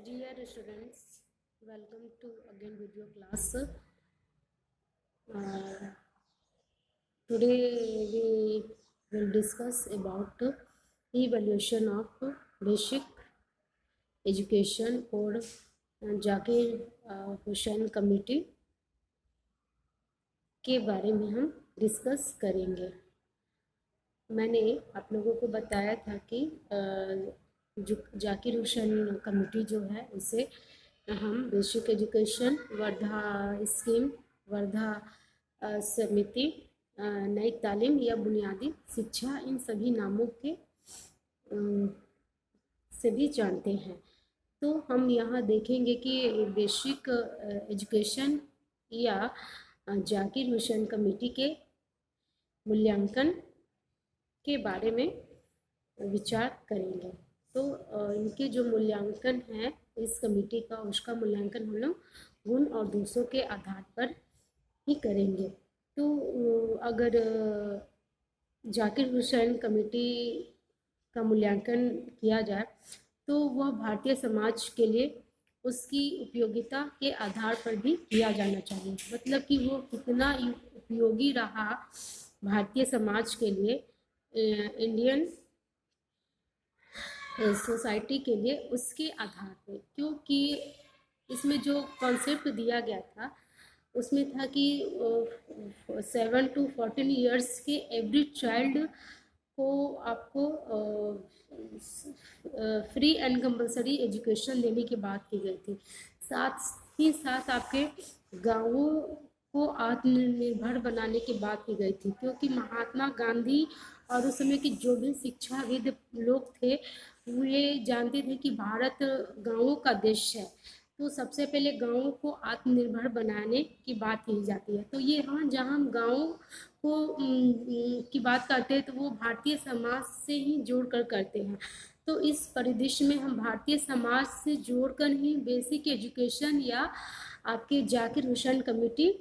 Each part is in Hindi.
Dear students, welcome to again video class. Today we will discuss about evaluation of basic education और जाकिर हुसैन कमेटी के बारे में हम डिस्कस करेंगे। मैंने आप लोगों को बताया था कि जो जाकिर हुसैन कमेटी जो है उसे हम basic education, Wardha scheme, Wardha समिति, नई तालीम या बुनियादी शिक्षा, इन सभी नामों के से भी जानते हैं। तो हम यहाँ देखेंगे कि बेसिक एजुकेशन या जाकिर हुसैन कमेटी के मूल्यांकन के बारे में विचार करेंगे। तो इनके जो मूल्यांकन है इस कमेटी का, उसका मूल्यांकन हम लोग गुण और दोषों के आधार पर ही करेंगे। तो अगर जाकिर हुसैन कमेटी का मूल्यांकन किया जाए तो वह भारतीय समाज के लिए उसकी उपयोगिता के आधार पर भी किया जाना चाहिए। मतलब कि वो कितना उपयोगी रहा भारतीय समाज के लिए, इंडियन सोसाइटी के लिए, उसके आधार पर। क्योंकि इसमें जो कॉन्सेप्ट दिया गया था उसमें था कि 7 to 14 ईयर्स के एवरी चाइल्ड को आपको फ्री एंड कंपलसरी एजुकेशन देने की बात की गई थी। साथ ही साथ आपके गांवों को आत्मनिर्भर बनाने की बात की गई थी। क्योंकि महात्मा गांधी और उस समय के जो भी शिक्षाविद लोग थे वो ये जानते थे कि भारत गांवों का देश है, तो सबसे पहले गांवों को आत्मनिर्भर बनाने की बात की जाती है। तो ये हाँ, जहाँ हम गाँव को की बात करते हैं तो वो भारतीय समाज से ही जोड़कर करते हैं। तो इस परिदृश्य में हम भारतीय समाज से जोड़कर ही बेसिक एजुकेशन या आपके जाकिर हुसैन कमेटी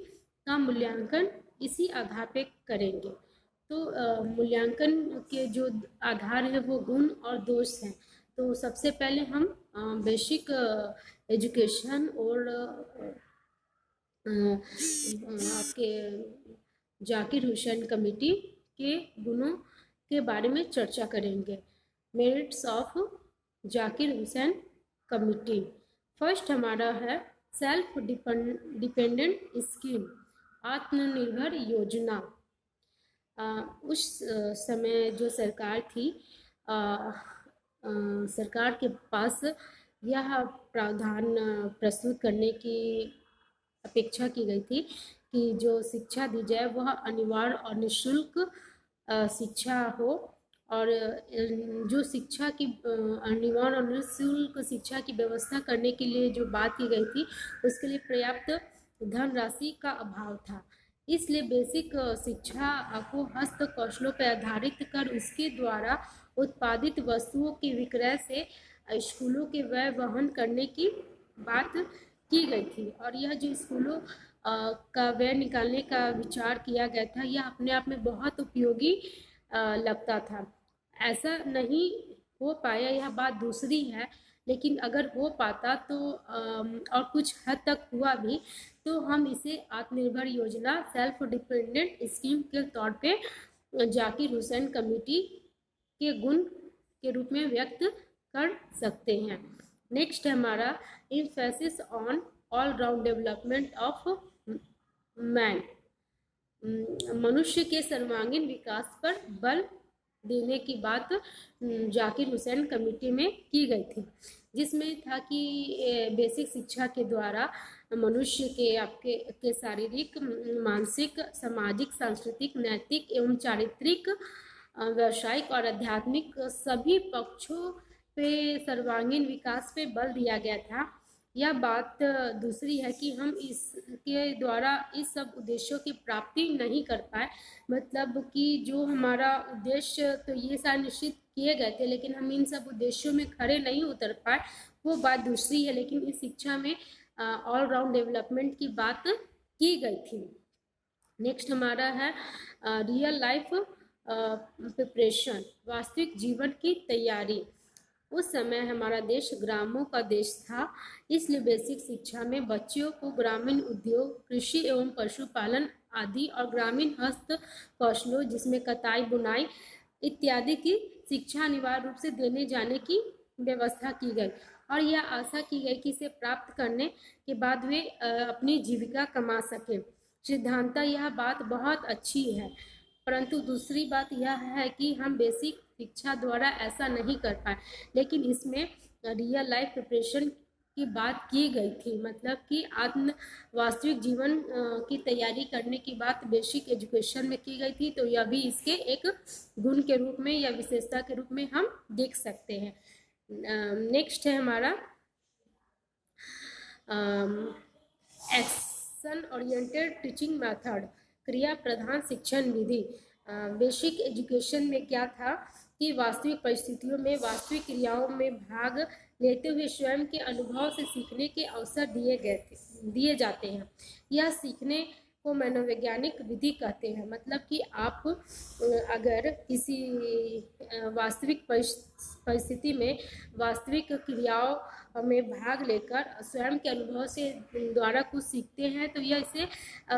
का मूल्यांकन इसी आधार पे करेंगे। तो मूल्यांकन के जो आधार है वो गुण और दोष हैं। तो सबसे पहले हम बेसिक एजुकेशन और आपके जाकिर हुसैन कमेटी के गुणों के बारे में चर्चा करेंगे। Merits of Zakir Hussain committee. First हमारा है सेल्फ डिपेंडेंट स्कीम, आत्मनिर्भर योजना। उस समय जो सरकार थी, सरकार के पास यह प्रावधान प्रस्तुत करने की अपेक्षा की गई थी कि जो शिक्षा दी जाए वह अनिवार्य और निःशुल्क शिक्षा हो, और जो शिक्षा की अनिवार्य और निःशुल्क शिक्षा की व्यवस्था करने के लिए जो बात की गई थी उसके लिए पर्याप्त धनराशि का अभाव था। इसलिए बेसिक शिक्षा को हस्त कौशलों पर आधारित कर उसके द्वारा उत्पादित वस्तुओं के विक्रय से स्कूलों के व्यय वहन करने की बात की गई थी। और यह जो स्कूलों का व्यय निकालने का विचार किया गया था यह अपने आप में बहुत उपयोगी लगता था। ऐसा नहीं हो पाया, यह बात दूसरी है, लेकिन अगर हो पाता तो और कुछ हद तक हुआ भी तो हम इसे आत्मनिर्भर योजना, सेल्फ डिपेंडेंट स्कीम के तौर पे जाकिर हुसैन कमेटी के गुण के रूप में व्यक्त कर सकते हैं। नेक्स्ट हमारा emphasis on all round development of man, मनुष्य के सर्वांगीण विकास पर बल देने की बात जाकिर हुसैन कमेटी में की गई थी, जिसमें था कि बेसिक शिक्षा के द्वारा मनुष्य के शारीरिक, मानसिक, सामाजिक, सांस्कृतिक, नैतिक एवं चारित्रिक, व्यावसायिक और आध्यात्मिक सभी पक्षों पे सर्वांगीण विकास पे बल दिया गया था। यह बात दूसरी है कि हम इसके द्वारा इस सब उद्देश्यों की प्राप्ति नहीं कर पाए। मतलब कि जो हमारा उद्देश्य तो ये सारे निश्चित किए गए थे लेकिन हम इन सब उद्देश्यों में खरे नहीं उतर पाए, वो बात दूसरी है। लेकिन इस शिक्षा में ऑल राउंड डेवलपमेंट की बात की गई थी। नेक्स्ट हमारा है रियल लाइफ प्रिपरेशन, वास्तविक जीवन की तैयारी। उस समय हमारा देश ग्रामों का देश था, इसलिए बेसिक शिक्षा में बच्चों को ग्रामीण उद्योग, कृषि एवं पशुपालन आदि और ग्रामीण हस्त कौशलों जिसमें कताई, बुनाई इत्यादि की शिक्षा अनिवार्य रूप से देने जाने की व्यवस्था की गई और यह आशा की गई कि इसे प्राप्त करने के बाद वे अपनी जीविका कमा सकें। सिद्धांततः यह बात बहुत अच्छी है, परंतु दूसरी बात यह है कि हम बेसिक शिक्षा द्वारा ऐसा नहीं कर पाए, लेकिन इसमें रियल लाइफ प्रिपरेशन की बात की गई थी, मतलब कि आत्म वास्तविक जीवन की तैयारी करने की बात बेसिक एजुकेशन में की गई थी। तो यह भी इसके एक गुण के रूप में या विशेषता के रूप में हम देख सकते हैं। नेक्स्ट है हमारा एक्शन ओरिएंटेड टीचिंग मेथड, क्रिया प्रधान शिक्षण विधि। बेसिक एजुकेशन में क्या था कि वास्तविक परिस्थितियों में वास्तविक क्रियाओं में भाग लेते हुए स्वयं के अनुभव से सीखने के अवसर दिए जाते हैं। यह सीखने को मनोवैज्ञानिक विधि कहते हैं, मतलब कि आप अगर किसी वास्तविक परिस्थिति में वास्तविक क्रियाओं में भाग लेकर स्वयं के अनुभव से द्वारा कुछ सीखते हैं तो यह इसे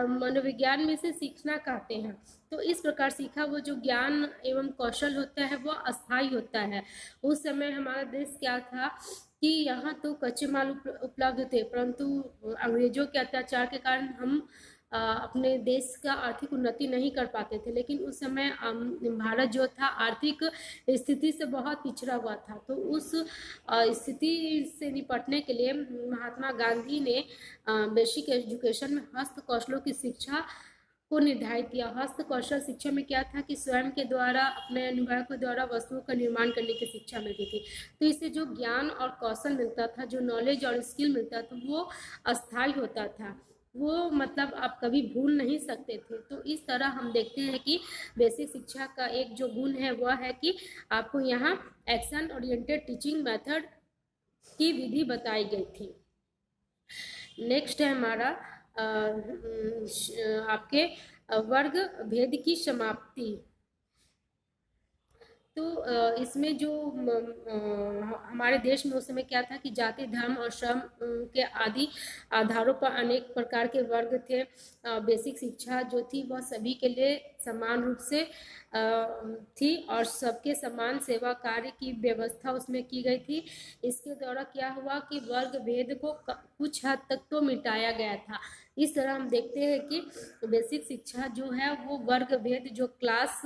मनोविज्ञान में से सीखना कहते हैं। तो इस प्रकार सीखा वो जो ज्ञान एवं कौशल होता है वो अस्थायी होता है। उस समय हमारा देश क्या था कि यहाँ तो कच्चे माल उपलब्ध थे, परंतु अंग्रेजों के अत्याचार के कारण हम अपने देश का आर्थिक उन्नति नहीं कर पाते थे, लेकिन उस समय भारत जो था आर्थिक स्थिति से बहुत पिछड़ा हुआ था। तो उस स्थिति से निपटने के लिए महात्मा गांधी ने बेसिक एजुकेशन में हस्त कौशलों की शिक्षा को निर्धारित किया। हस्त कौशल शिक्षा में क्या था कि स्वयं के द्वारा अपने अनुभव के द्वारा वस्तुओं का निर्माण करने की शिक्षा मिलती थी। तो इससे जो ज्ञान और कौशल मिलता था, जो नॉलेज और स्किल मिलता था, वो अस्थायी होता था, वो मतलब आप कभी भूल नहीं सकते थे। तो इस तरह हम देखते हैं कि बेसिक शिक्षा का एक जो गुण है वह है कि आपको यहाँ एक्शन ओरिएंटेड टीचिंग मेथड की विधि बताई गई थी। नेक्स्ट है हमारा आपके वर्ग भेद की समाप्ति। तो इसमें जो हमारे देश में उस समय क्या था कि जाति, धर्म और श्रम के आदि आधारों पर अनेक प्रकार के वर्ग थे। बेसिक शिक्षा जो थी वह सभी के लिए समान रूप से थी और सबके समान सेवा कार्य की व्यवस्था उसमें की गई थी। इसके द्वारा क्या हुआ कि वर्ग भेद को कुछ हद तक तो मिटाया गया था। इस तरह हम देखते हैं कि बेसिक शिक्षा जो है वो वर्ग भेद, जो क्लास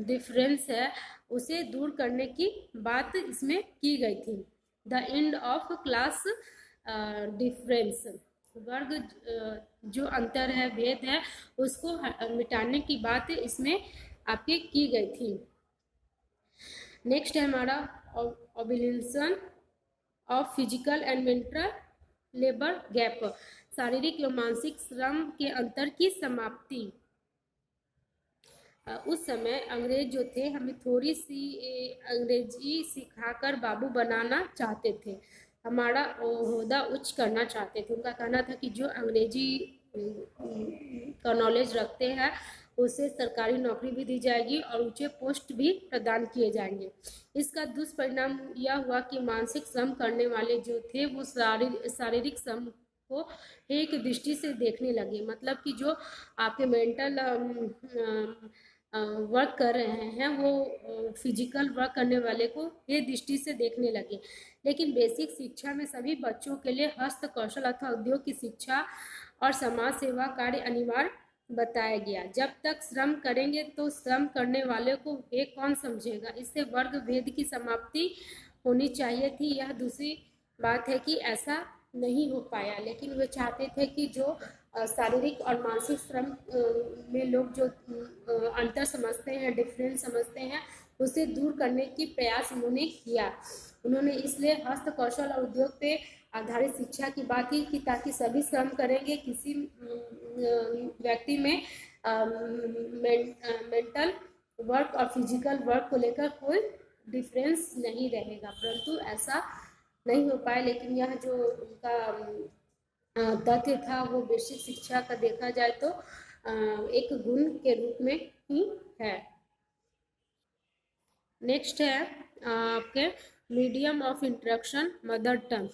डिफरेंस है, उसे दूर करने की बात इसमें की गई थी। The end of class difference, वर्ग जो अंतर है, भेद है, उसको मिटाने की बात इसमें आपके की गई थी। नेक्स्ट है हमारा abolition of physical and mental labour gap, शारीरिक एवं मानसिक श्रम के अंतर की समाप्ति। उस समय अंग्रेज जो थे हमें थोड़ी सी अंग्रेजी सिखाकर बाबू बनाना चाहते थे, हमारा ओहदा उच्च करना चाहते थे। उनका कहना था कि जो अंग्रेजी का नॉलेज रखते हैं उसे सरकारी नौकरी भी दी जाएगी और ऊंचे पोस्ट भी प्रदान किए जाएंगे। इसका दुष्परिणाम यह हुआ कि मानसिक श्रम करने वाले जो थे वो शारीरिक श्रम को एक दृष्टि से देखने लगे, मतलब कि जो आपके मेंटल वर्क कर रहे हैं वो फिजिकल वर्क करने वाले को ये दृष्टि से देखने लगे। लेकिन बेसिक शिक्षा में सभी बच्चों के लिए हस्त कौशल अथवा उद्योग की शिक्षा और समाज सेवा कार्य अनिवार्य बताया गया। जब तक श्रम करेंगे तो श्रम करने वाले को एक कौन समझेगा, इससे वर्ग भेद की समाप्ति होनी चाहिए थी। यह दूसरी बात है कि ऐसा नहीं हो पाया, लेकिन वे चाहते थे कि जो शारीरिक और मानसिक श्रम में लोग जो अंतर समझते हैं, डिफरेंस समझते हैं, उसे दूर करने की प्रयास उन्होंने किया। उन्होंने इसलिए हस्त कौशल और उद्योग पे आधारित शिक्षा की बात की कि ताकि सभी श्रम करेंगे, किसी व्यक्ति में मेंटल वर्क और फिजिकल वर्क को लेकर कोई डिफरेंस नहीं रहेगा, परंतु ऐसा नहीं हो पाया। लेकिन यह जो उनका तथ्य था वो बेसिक शिक्षा का देखा जाए तो एक गुण के रूप में ही है। नेक्स्ट है आपके medium of instruction mother tongue,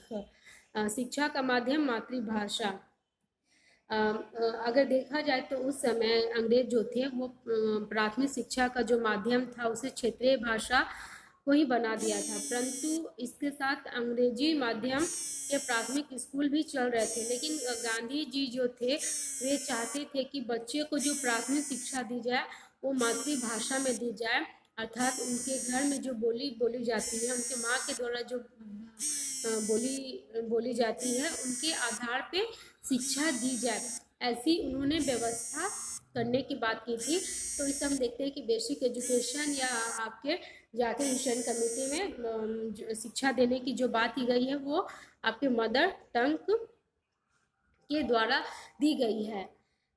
शिक्षा का माध्यम मातृभाषा। अगर देखा जाए तो उस समय अंग्रेज जो थे वो प्राथमिक शिक्षा का जो माध्यम था उसे क्षेत्रीय भाषा को ही बना दिया था, परंतु इसके साथ अंग्रेजी माध्यम के प्राथमिक स्कूल भी चल रहे थे। लेकिन गांधी जी जो थे वे चाहते थे कि बच्चे को जो प्राथमिक शिक्षा दी जाए वो मातृभाषा में दी जाए, अर्थात उनके घर में जो बोली बोली जाती है, उनके माँ के द्वारा जो बोली बोली जाती है, उनके आधार पे शिक्षा दी जाए, ऐसी उन्होंने व्यवस्था करने की बात की थी। तो इसे हम देखते हैं कि बेसिक एजुकेशन या आपके जाकिर हुसैन कमेटी में शिक्षा देने की जो बात की गई है वो आपके मदर टंग के द्वारा दी गई है।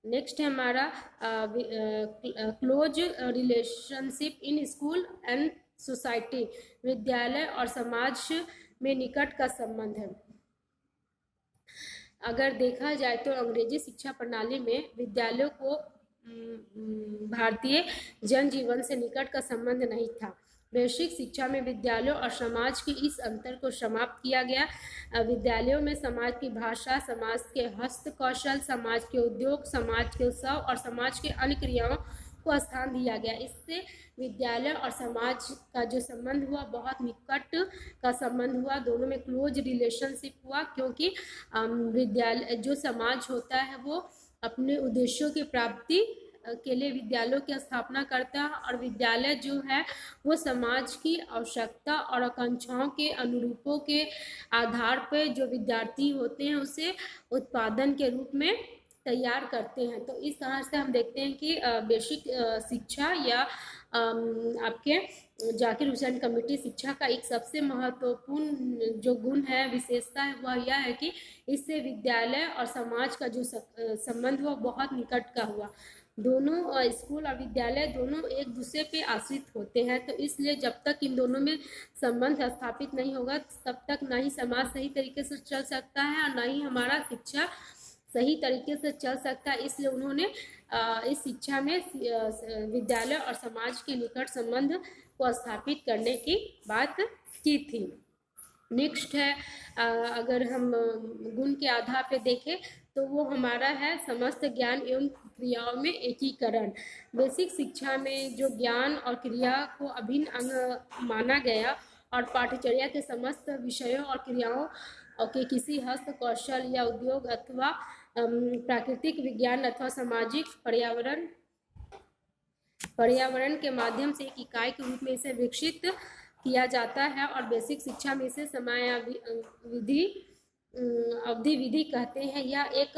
नेक्स्ट है हमारा close relationship in school and society, विद्यालय और समाज में निकट का संबंध है। अगर देखा जाए तो अंग्रेजी शिक्षा प्रणाली में विद्यालयों को भारतीय जनजीवन से निकट का संबंध नहीं था। वैश्विक शिक्षा में विद्यालयों और समाज के इस अंतर को समाप्त किया गया। विद्यालयों में समाज की भाषा, समाज के हस्तकौशल, समाज के उद्योग, समाज के उत्सव और समाज के अन्य क्रियाओं को स्थान दिया गया। इससे विद्यालय और समाज का जो संबंध हुआ बहुत निकट का संबंध हुआ, दोनों में क्लोज रिलेशनशिप हुआ, क्योंकि विद्यालय जो समाज होता है वो अपने उद्देश्यों की प्राप्ति के लिए विद्यालयों की स्थापना करता है, और विद्यालय जो है वो समाज की आवश्यकता और आकांक्षाओं के अनुरूपों के आधार पर जो विद्यार्थी होते हैं उसे उत्पादन के रूप में तैयार करते हैं। तो इस तरह से हम देखते हैं कि बेसिक शिक्षा या आपके जाकिर हुसैन कमेटी शिक्षा का एक सबसे महत्वपूर्ण जो गुण है, विशेषता है, वह यह है कि इससे विद्यालय और समाज का जो संबंध हुआ बहुत निकट का हुआ। दोनों स्कूल और विद्यालय दोनों एक दूसरे पे आश्रित होते हैं, तो इसलिए जब तक इन दोनों में संबंध स्थापित नहीं होगा तब तक ना ही समाज सही तरीके से चल सकता है और ना ही हमारा शिक्षा सही तरीके से चल सकता है। इसलिए उन्होंने इस शिक्षा में विद्यालय और समाज के निकट संबंध को स्थापित करने की बात की थी। नेक्स्ट है अगर हम गुण के आधार पे देखें तो वो हमारा है समस्त ज्ञान एवं क्रियाओं में एकीकरण। बेसिक शिक्षा में जो ज्ञान और क्रिया को अभिन्न अंग माना गया और पाठ्यचर्या के समस्त विषयों और क्रियाओं के किसी हस्त कौशल या उद्योग अथवा प्राकृतिक विज्ञान अथवा सामाजिक पर्यावरण के माध्यम से एक इकाई के रूप में इसे विकसित किया जाता है, और बेसिक शिक्षा में इसे अवधि विधि कहते हैं। यह एक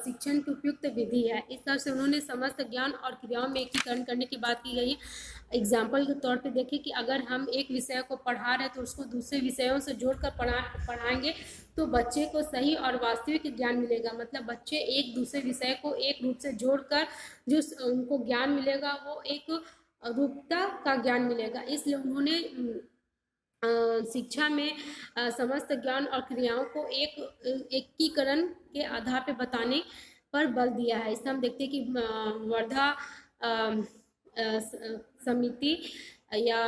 शिक्षण की उपयुक्त विधि है। इस तरह से उन्होंने समस्त ज्ञान और क्रियाओं में एकीकरण करने की बात की गई है। एग्जाम्पल के तौर पे देखें कि अगर हम एक विषय को पढ़ा रहे हैं तो उसको दूसरे विषयों से जोड़कर पढ़ाएंगे तो बच्चे को सही और वास्तविक ज्ञान मिलेगा। मतलब बच्चे एक दूसरे विषय को एक रूप से जोड़कर जो उनको ज्ञान मिलेगा वो एक रूपता का ज्ञान मिलेगा। इसलिए उन्होंने शिक्षा में समस्त ज्ञान और क्रियाओं को एकीकरण के आधार पर बताने पर बल दिया है। इससे हम देखते हैं कि वर्धा समिति या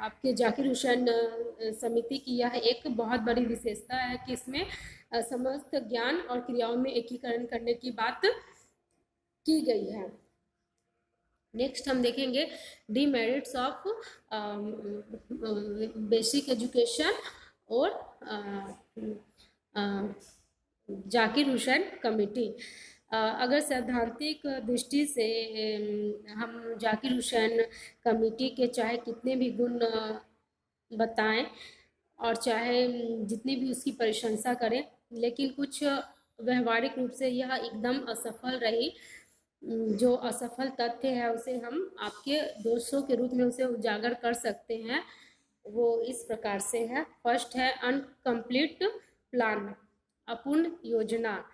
आपके जाकिर हुसैन समिति की यह एक बहुत बड़ी विशेषता है कि इसमें समस्त ज्ञान और क्रियाओं में एकीकरण करने की बात की गई है। नेक्स्ट हम देखेंगे डीमेरिट्स ऑफ बेसिक एजुकेशन और जाकिर हुसैन कमेटी। अगर सैद्धांतिक दृष्टि से हम जाकिर हुसैन कमेटी के चाहे कितने भी गुण बताएं और चाहे जितनी भी उसकी प्रशंसा करें, लेकिन कुछ व्यवहारिक रूप से यह एकदम असफल रही। जो असफल तथ्य है उसे हम आपके दोषों के रूप में उसे उजागर कर सकते हैं। वो इस प्रकार से है। फर्स्ट है अनकम्प्लीट प्लान, अपूर्ण योजना।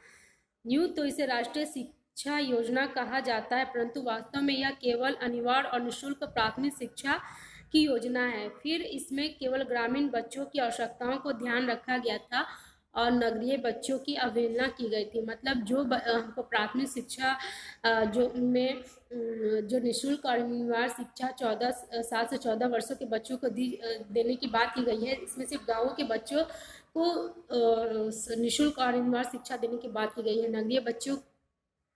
यूँ तो इसे राष्ट्रीय शिक्षा योजना कहा जाता है, परंतु वास्तव में यह केवल अनिवार्य और निःशुल्क प्राथमिक शिक्षा की योजना है। फिर इसमें केवल ग्रामीण बच्चों की आवश्यकताओं को ध्यान रखा गया था और नगरीय बच्चों की अवहेलना की गई थी। मतलब जो हमको प्राथमिक शिक्षा जो में जो निःशुल्क और अनिवार्य शिक्षा 7 से 14 वर्षों के बच्चों को देने की बात की गई है, इसमें सिर्फ गाँवों के बच्चों को निःशुल्क और अनिवार्य शिक्षा देने की बात की गई है, नगरीय बच्चों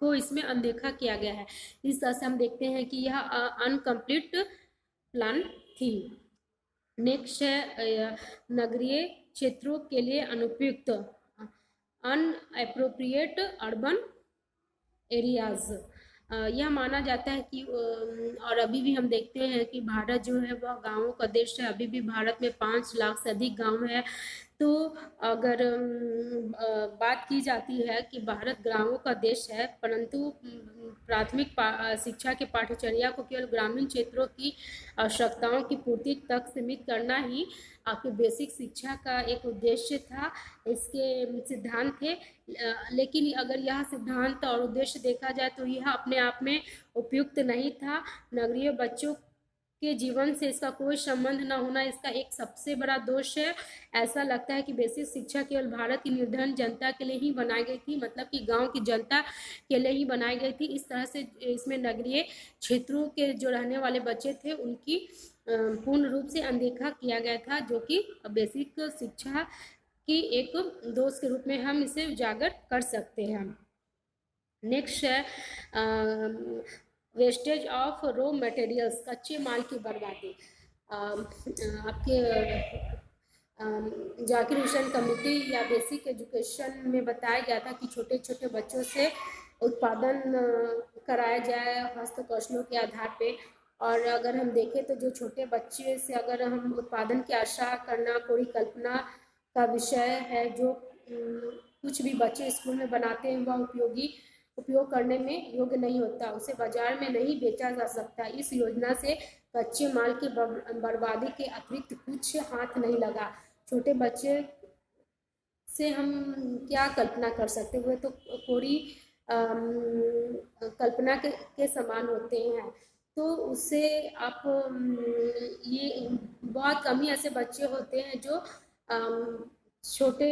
को इसमें अनदेखा किया गया है। इस तरह से हम देखते हैं कि यह अनकम्प्लीट प्लान थी। नेक्स्ट है नगरीय क्षेत्रों के लिए अनुपयुक्त, अनएप्रोप्रिएट अर्बन एरियाज। यह माना जाता है कि और अभी भी हम देखते हैं कि भारत जो है वह गाँवों का देश है। अभी भी भारत में 5 लाख से अधिक गाँव है। तो अगर बात की जाती है कि भारत गाँवों का देश है, परंतु प्राथमिक शिक्षा के पाठ्यचर्या को केवल ग्रामीण क्षेत्रों की आवश्यकताओं की पूर्ति तक सीमित करना ही आपके बेसिक शिक्षा का एक उद्देश्य था, इसके सिद्धांत थे। लेकिन अगर यह सिद्धांत और उद्देश्य देखा जाए तो यह अपने आप में उपयुक्त नहीं था। नगरीय बच्चों के जीवन से इसका कोई संबंध न होना इसका एक सबसे बड़ा दोष है। ऐसा लगता है कि बेसिक शिक्षा केवल भारत की निर्धन जनता के लिए ही बनाई गई थी, मतलब कि गांव की जनता के लिए ही बनाई गई थी। इस तरह से इसमें नगरीय क्षेत्रों के जो रहने वाले बच्चे थे उनकी पूर्ण रूप से अनदेखा किया गया था, जो कि बेसिक शिक्षा की एक दोष के रूप में हम इसे उजागर कर सकते हैं। नेक्स्ट है वेस्टेज ऑफ रॉ मटेरियल्स, कच्चे माल की बर्बादी। आपके जाकिर हुसैन कमेटी या बेसिक एजुकेशन में बताया गया था कि छोटे छोटे बच्चों से उत्पादन कराया जाए हस्तकौशलों के आधार पे। और अगर हम देखें तो जो छोटे बच्चे से अगर हम उत्पादन की आशा करना पूरी कल्पना का विषय है। जो कुछ भी बच्चे स्कूल में बनाते हैं वह उपयोग करने में योग्य नहीं होता, उसे बाजार में नहीं बेचा जा सकता। इस योजना से कच्चे माल की बर्बादी के अतिरिक्त कुछ हाथ नहीं लगा। छोटे बच्चे से हम क्या कल्पना कर सकते हुए, तो पूरी कल्पना के समान होते हैं। तो उससे आप ये बहुत कम ही ऐसे बच्चे होते हैं जो छोटे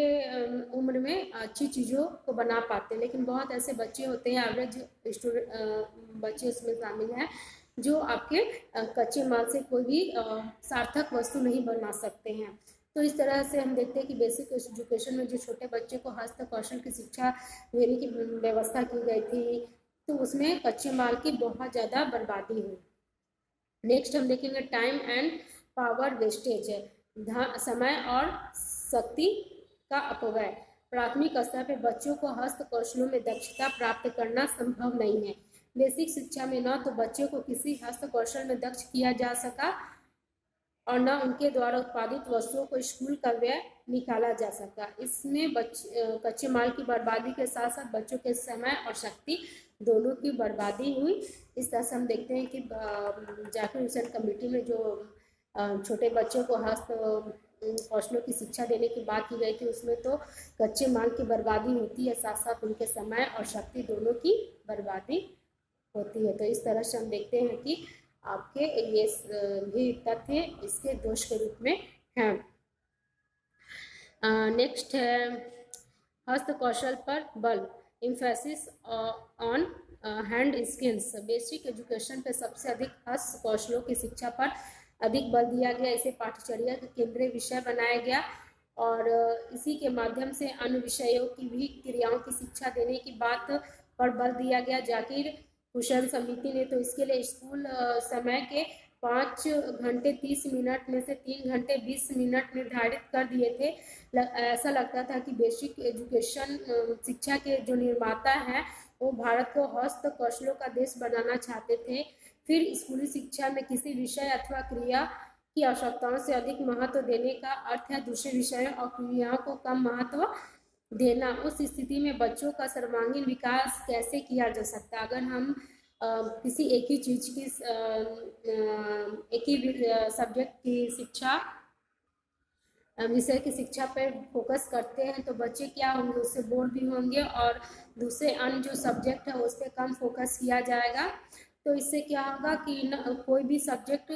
उम्र में अच्छी चीज़ों को बना पाते हैं, लेकिन बहुत ऐसे बच्चे होते हैं, एवरेज स्टूडेंट बच्चे इसमें शामिल हैं, जो आपके कच्चे माल से कोई भी सार्थक वस्तु नहीं बना सकते हैं। तो इस तरह से हम देखते हैं कि बेसिक एजुकेशन में जो छोटे बच्चे को हस्त कौशल की शिक्षा देने की व्यवस्था की गई थी, तो उसमें कच्चे माल की बहुत ज़्यादा बर्बादी हुई। नेक्स्ट हम देखेंगे टाइम एंड पावर वेस्टेज, समय और शक्ति का अपव्यय। प्राथमिक स्तर पर बच्चों को हस्त कौशलों में दक्षता प्राप्त करना संभव नहीं है। बेसिक शिक्षा में न तो बच्चों को किसी हस्त कौशल में दक्ष किया जा सका और न उनके द्वारा उत्पादित वस्तुओं को स्कूल का व्यय निकाला जा सका। इसमें कच्चे माल की बर्बादी के साथ साथ बच्चों के समय और शक्ति दोनों की बर्बादी हुई। इस तरह से हम देखते हैं कि जाकिर हुसैन कमेटी में जो छोटे बच्चों को हस्त कौशलों की शिक्षा देने की बात की गई थी, उसमें तो कच्चे माल की बर्बादी होती है, साथ साथ उनके समय और शक्ति दोनों की बर्बादी होती है। तो इस तरह से हम देखते हैं कि आपके ये भी तथ्य इसके दोष के रूप में हैं। नेक्स्ट है हस्त कौशल पर बल, emphasis on hand skills. Basic education पे सबसे अधिक हस्त कौशलों की शिक्षा पर अधिक बल दिया गया। इसे पाठ्यचर्या का केंद्रीय विषय बनाया गया और इसी के माध्यम से अन्य विषयों की भी क्रियाओं की शिक्षा देने की बात पर बल दिया गया। जाकिर हुसैन समिति ने तो इसके लिए स्कूल समय के 5 घंटे 30 मिनट में से 3 घंटे 20 मिनट निर्धारित कर दिए थे। ऐसा लगता था कि बेसिक एजुकेशन शिक्षा के जो निर्माता हैं वो भारत को हस्त कौशलों का देश बनाना चाहते थे। फिर स्कूली शिक्षा में किसी विषय अथवा क्रिया की आवश्यकताओं से अधिक महत्व देने का अर्थ है दूसरे विषयों और क्रियाओं को कम महत्व देना। उस स्थिति में बच्चों का सर्वांगीण विकास कैसे किया जा सकता? अगर हम किसी एक ही चीज़ की एक ही सब्जेक्ट की शिक्षा विषय की शिक्षा पर फोकस करते हैं तो बच्चे क्या होंगे, उससे बोर भी होंगे और दूसरे अन्य जो सब्जेक्ट है उस पर कम फोकस किया जाएगा। तो इससे क्या होगा कि कोई भी सब्जेक्ट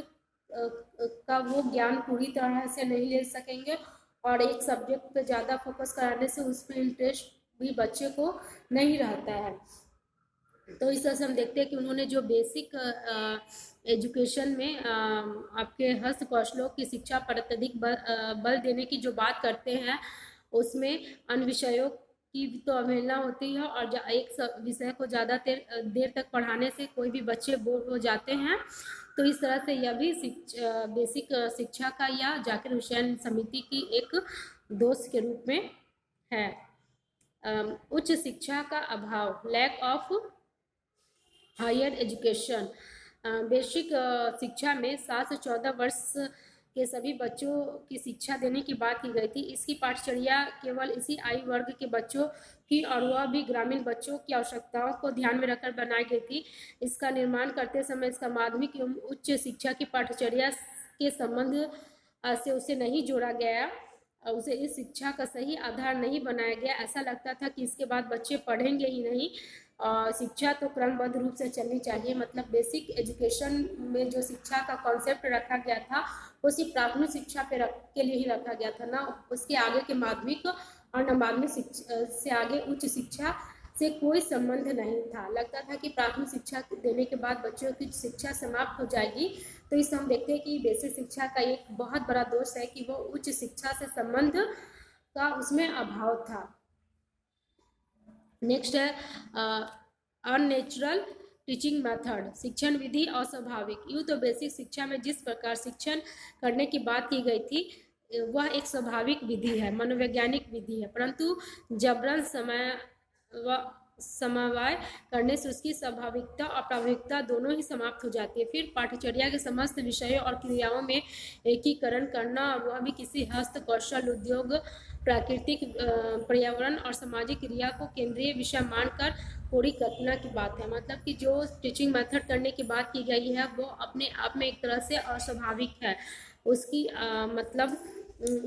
का वो ज्ञान पूरी तरह से नहीं ले सकेंगे और एक सब्जेक्ट पे ज़्यादा फोकस कराने से उस पर इंटरेस्ट भी बच्चे को नहीं रहता है। तो इस तरह से हम देखते हैं कि उन्होंने जो बेसिक एजुकेशन में आपके हस्त कौशलों की शिक्षा पर अत्यधिक बल देने की जो बात करते हैं, उसमें अन्य विषयों की तो अवहेलना होती है, और एक विषय को ज़्यादा देर तक पढ़ाने से कोई भी बच्चे बोर हो जाते हैं। तो इस तरह से यह भी बेसिक शिक्षा का या जाकिर हुसैन समिति की एक दोष के रूप में है। उच्च शिक्षा का अभाव, lack of higher education. Basic शिक्षा में 7 से 14 वर्ष के सभी बच्चों की शिक्षा देने की बात की गई थी। इसकी पाठचर्या केवल इसी आयु वर्ग के बच्चों की, और वह भी ग्रामीण बच्चों की आवश्यकताओं को ध्यान में रखकर बनाई गई थी। इसका निर्माण करते समय इसका माध्यमिक एवं उच्च शिक्षा की पाठचर्या के संबंध से उसे नहीं जोड़ा गया, उसे इस शिक्षा का सही आधार नहीं बनाया गया। ऐसा लगता था कि इसके बाद बच्चे पढ़ेंगे ही नहीं, और शिक्षा तो क्रमबद्ध रूप से चलनी चाहिए। मतलब बेसिक एजुकेशन में जो शिक्षा का कॉन्सेप्ट रखा गया था वो सिर्फ प्राथमिक शिक्षा के लिए ही रखा गया था, ना उसके आगे के माध्यमिक और न माध्यमिक शिक्षा से आगे उच्च शिक्षा से कोई संबंध नहीं था। लगता था कि प्राथमिक शिक्षा देने के बाद बच्चों की शिक्षा समाप्त हो जाएगी। तो इससे हम देखते हैं कि बेसिक शिक्षा का एक बहुत बड़ा दोष है कि वो उच्च शिक्षा से संबंध का उसमें अभाव था। नेक्स्ट है अननेचुरल टीचिंग मेथड, शिक्षण विधि अस्वाभाविक। यूँ तो बेसिक शिक्षा में जिस प्रकार शिक्षण करने की बात की गई थी वह एक स्वाभाविक विधि है, मनोवैज्ञानिक विधि है, परंतु जबरन समवाय करने से उसकी स्वाभाविकता और प्राभाविकता दोनों ही समाप्त हो जाती है। फिर पाठ्यचर्या के समस्त विषयों और क्रियाओं में एकीकरण करना, वह भी किसी हस्त कौशल, उद्योग, प्राकृतिक पर्यावरण और सामाजिक क्रिया को केंद्रीय विषय मानकर थोड़ी कल्पना की बात है। मतलब कि जो टीचिंग मेथड करने की बात की गई है वो अपने आप में एक तरह से अस्वाभाविक है। उसकी मतलब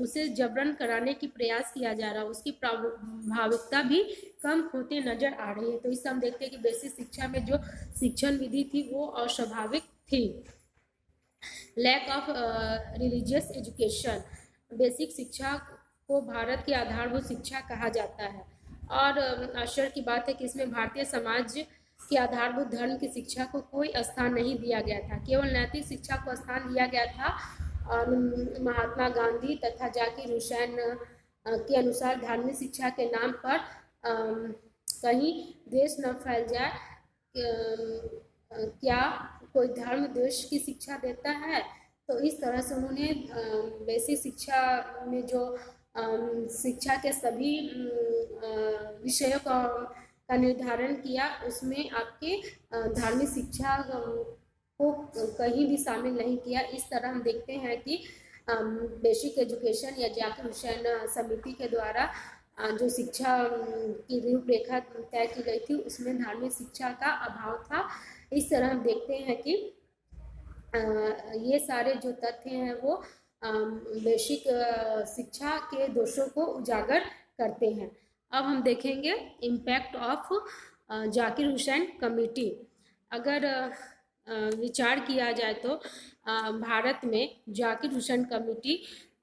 उसे जबरन कराने की प्रयास किया जा रहा है, उसकी प्रभाविकता भी कम होते नजर आ रही है। तो इससे हम देखते हैं कि बेसिक शिक्षा में जो शिक्षण विधि थी वो अस्वाभाविक थी। Lack of religious education, basic शिक्षा को भारत की आधारभूत शिक्षा कहा जाता है, और आश्चर्य की बात है कि इसमें भारतीय समाज की आधारभूत धर्म की शिक्षा को कोई स्थान नहीं दिया गया था, केवल नैतिक शिक्षा को स्थान दिया गया था। और महात्मा गांधी तथा जाकिर हुसैन के अनुसार धार्मिक शिक्षा के नाम पर कहीं देश न फैल जाए, क्या कोई धर्म देश की शिक्षा देता है। तो इस तरह से उन्होंने बेसिक शिक्षा में जो शिक्षा के सभी विषयों का निर्धारण किया, उसमें आपके धार्मिक शिक्षा को कहीं भी शामिल नहीं किया। इस तरह हम देखते हैं कि बेसिक एजुकेशन या जाकिर हुसैन समिति के द्वारा जो शिक्षा की रूपरेखा तय की गई थी उसमें धार्मिक शिक्षा का अभाव था। इस तरह हम देखते हैं कि ये सारे जो तथ्य हैं वो बेसिक शिक्षा के दोषों को उजागर करते हैं। अब हम देखेंगे impact of Zakir Hussain committee. अगर विचार किया जाए तो भारत में जाकिर हुसैन कमेटी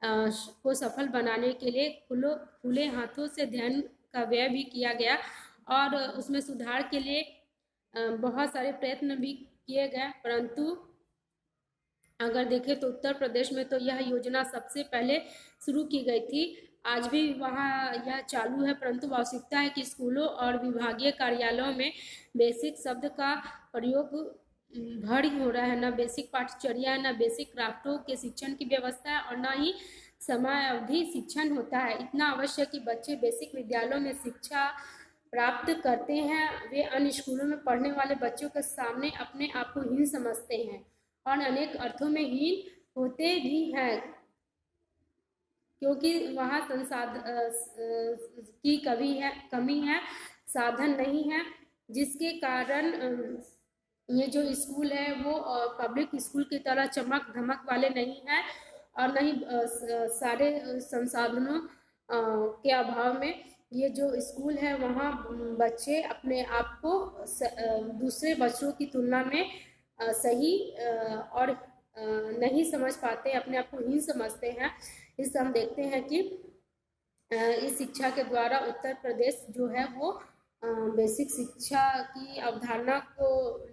को सफल बनाने के लिए खुले हाथों से ध्यान का व्यय भी किया गया, और उसमें सुधार के लिए बहुत सारे प्रयत्न भी किए गए। परंतु अगर देखें तो उत्तर प्रदेश में तो यह योजना सबसे पहले शुरू की गई थी, आज भी वहाँ यह चालू है, परंतु आवश्यकता है कि स्कूलों और विभागीय कार्यालयों में बेसिक शब्द का प्रयोग भर ही हो रहा है। न बेसिक पाठचर्या, न बेसिक क्राफ्टों के शिक्षण की व्यवस्था है, और न ही समय अवधि शिक्षण होता है। इतना आवश्यक कि बच्चे बेसिक विद्यालयों में शिक्षा प्राप्त करते हैं, वे अन्य स्कूलों में पढ़ने वाले बच्चों के सामने अपने आप को हीन समझते हैं, और अनेक अर्थों में हीन होते भी हैं, क्योंकि वहाँ संसाधन की कमी है, साधन नहीं है, जिसके कारण ये जो स्कूल है वो पब्लिक स्कूल की तरह चमक धमक वाले नहीं है, और नहीं सारे संसाधनों के अभाव में ये जो स्कूल है वहाँ बच्चे अपने आप को दूसरे बच्चों की तुलना में सही और नहीं समझ पाते, अपने आप को हीन समझते हैं। इससे हम देखते हैं कि इस शिक्षा के द्वारा उत्तर प्रदेश जो है वो बेसिक शिक्षा की अवधारणा को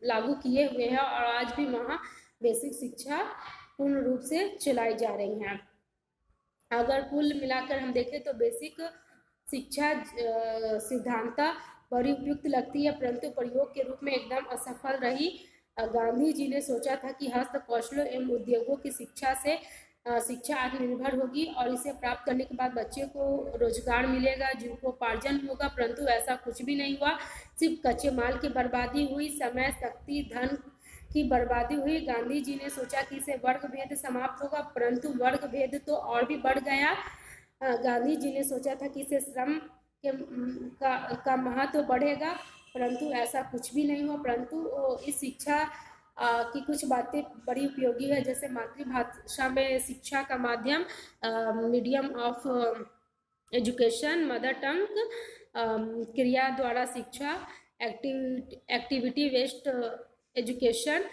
लागू किए हुए हैं और आज भी वहाँ बेसिक शिक्षा पूर्ण रूप से चलाई जा रही हैं। अगर कुल मिलाकर हम देखें तो बेसिक शिक्षा सिद्धांता बड़ी उपयुक्त लगती है, परंतु प्रयोग के रूप में एकदम असफल रही। गांधी जी ने सोचा था कि हस्त कौशलों एवं उद्योगों की शिक्षा से शिक्षा आत्मनिर्भर होगी और इसे प्राप्त करने के बाद बच्चे को रोजगार मिलेगा, जीविकोपार्जन होगा, परंतु ऐसा कुछ भी नहीं हुआ। सिर्फ कच्चे माल की बर्बादी हुई, समय, शक्ति, धन की बर्बादी हुई। गांधी जी ने सोचा कि इससे वर्ग भेद समाप्त होगा, परंतु वर्ग भेद तो और भी बढ़ गया। गांधी जी ने सोचा था कि इससे श्रम के का महत्व बढ़ेगा, परंतु ऐसा कुछ भी नहीं हुआ। परंतु इस शिक्षा की कुछ बातें बड़ी उपयोगी है, जैसे मातृभाषा में शिक्षा का माध्यम, medium of education, mother tongue, क्रिया द्वारा शिक्षा, एक्टिविटी बेस्ड एजुकेशन।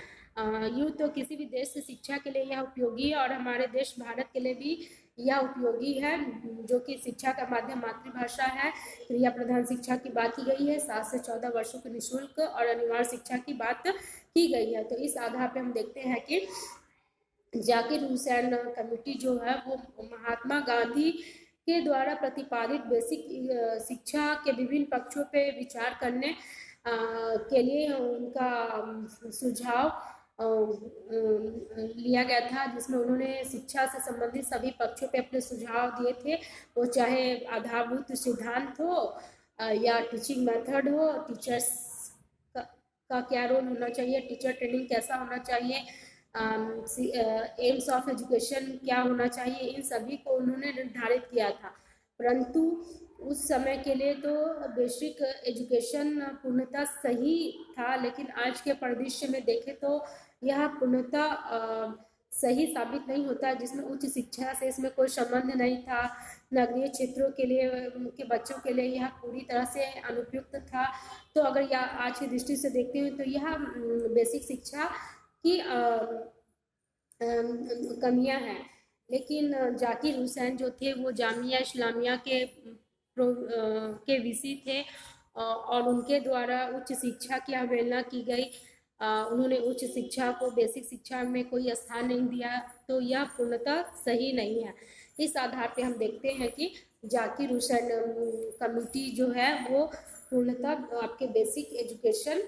यूँ तो किसी भी देश से शिक्षा के लिए यह उपयोगी है और हमारे देश भारत के लिए भी यह उपयोगी है, जो कि शिक्षा का माध्यम मातृभाषा है। क्रिया प्रधान शिक्षा की बात की गई है, 7 से 14 वर्षों की निःशुल्क और अनिवार्य शिक्षा की बात की गई है। तो इस आधार पर हम देखते हैं कि जाकिर हुसैन कमेटी जो है वो महात्मा गांधी के द्वारा प्रतिपादित बेसिक शिक्षा के विभिन्न पक्षों पे विचार करने के लिए उनका सुझाव लिया गया था, जिसमें उन्होंने शिक्षा से संबंधित सभी पक्षों पे अपने सुझाव दिए थे। वो चाहे आधारभूत सिद्धांत हो या टीचिंग मेथड हो, टीचर्स का क्या रोल होना चाहिए, टीचर ट्रेनिंग कैसा होना चाहिए, एम्स ऑफ एजुकेशन क्या होना चाहिए, इन सभी को उन्होंने निर्धारित किया था। परंतु उस समय के लिए तो बेसिक एजुकेशन पूर्णतः सही था, लेकिन आज के परिदृश्य में देखें तो यह पूर्णतः सही साबित नहीं होता, जिसमें उच्च शिक्षा से इसमें कोई संबंध नहीं था। नगरीय क्षेत्रों के लिए के बच्चों के लिए यह पूरी तरह से अनुपयुक्त था। तो अगर यह आज की दृष्टि से देखते हैं तो यह बेसिक शिक्षा की कमियां हैं। लेकिन जाकिर हुसैन जो थे वो जामिया इस्लामिया के वीसी थे और उनके द्वारा उच्च शिक्षा की अवहेलना की गई। उन्होंने उच्च शिक्षा को बेसिक शिक्षा में कोई स्थान नहीं दिया, तो यह पूर्णतः सही नहीं है। इस आधार पे हम देखते हैं कि जाकिर हुसैन कमेटी जो है वो पूर्णतः आपके बेसिक एजुकेशन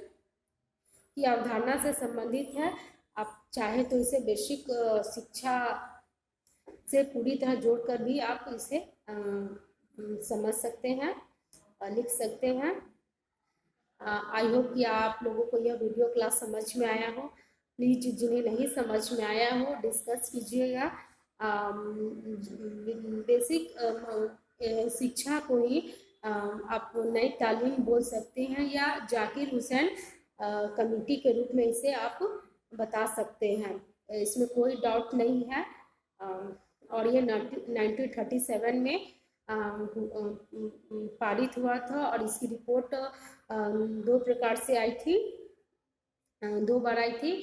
की अवधारणा से संबंधित है। आप चाहे तो इसे बेसिक शिक्षा से पूरी तरह जोड़कर भी आप इसे समझ सकते हैं और लिख सकते हैं। आई होप कि आप लोगों को यह वीडियो क्लास समझ में आया हो। प्लीज जिन्हें नहीं समझ में आया हो डिस्कस कीजिएगा। बेसिक शिक्षा को ही आप नई तालीम बोल सकते हैं या जाकिर हुसैन कमेटी के रूप में इसे आप बता सकते हैं, इसमें कोई डाउट नहीं है। और ये 1937 में पारित हुआ था और इसकी रिपोर्ट 2 प्रकार से आई थी, 2 बार आई थी।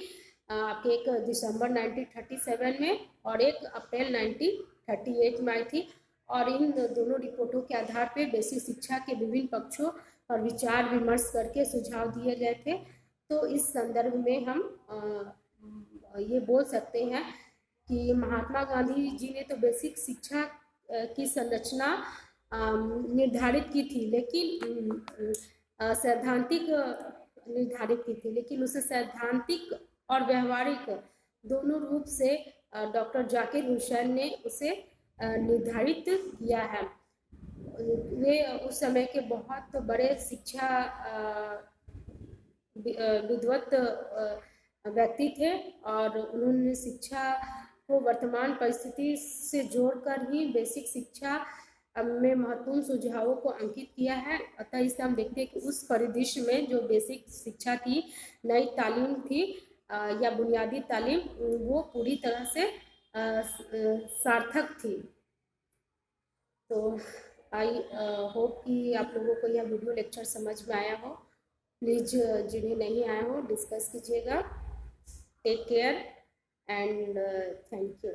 आपके एक दिसंबर 1937 में और एक अप्रैल 1938 में आई थी। और इन दोनों रिपोर्टों के आधार पर बेसिक शिक्षा के विभिन्न पक्षों और विचार विमर्श करके सुझाव दिए गए थे। तो इस संदर्भ में हम ये बोल सकते हैं कि महात्मा गांधी जी ने तो बेसिक शिक्षा की संरचना निर्धारित की थी, लेकिन सैद्धांतिक निर्धारित की थी, लेकिन उसे सैद्धांतिक और व्यवहारिक दोनों रूप से डॉक्टर जाकिर हुसैन ने उसे निर्धारित किया है। वे उस समय के बहुत बड़े शिक्षा विद्वत व्यक्ति थे और उन्होंने शिक्षा को वर्तमान परिस्थिति से जोड़कर ही बेसिक शिक्षा में महत्वपूर्ण सुझावों को अंकित किया है। अतः इससे हम देखते हैं कि उस परिदृश्य में जो बेसिक शिक्षा थी, नई तालीम थी या बुनियादी तालीम, वो पूरी तरह से सार्थक थी। तो आई होप कि आप लोगों को यह वीडियो लेक्चर समझ में आया हो। प्लीज़ जिन्हें नहीं आया हो डिस्कस कीजिएगा। Take care and thank you.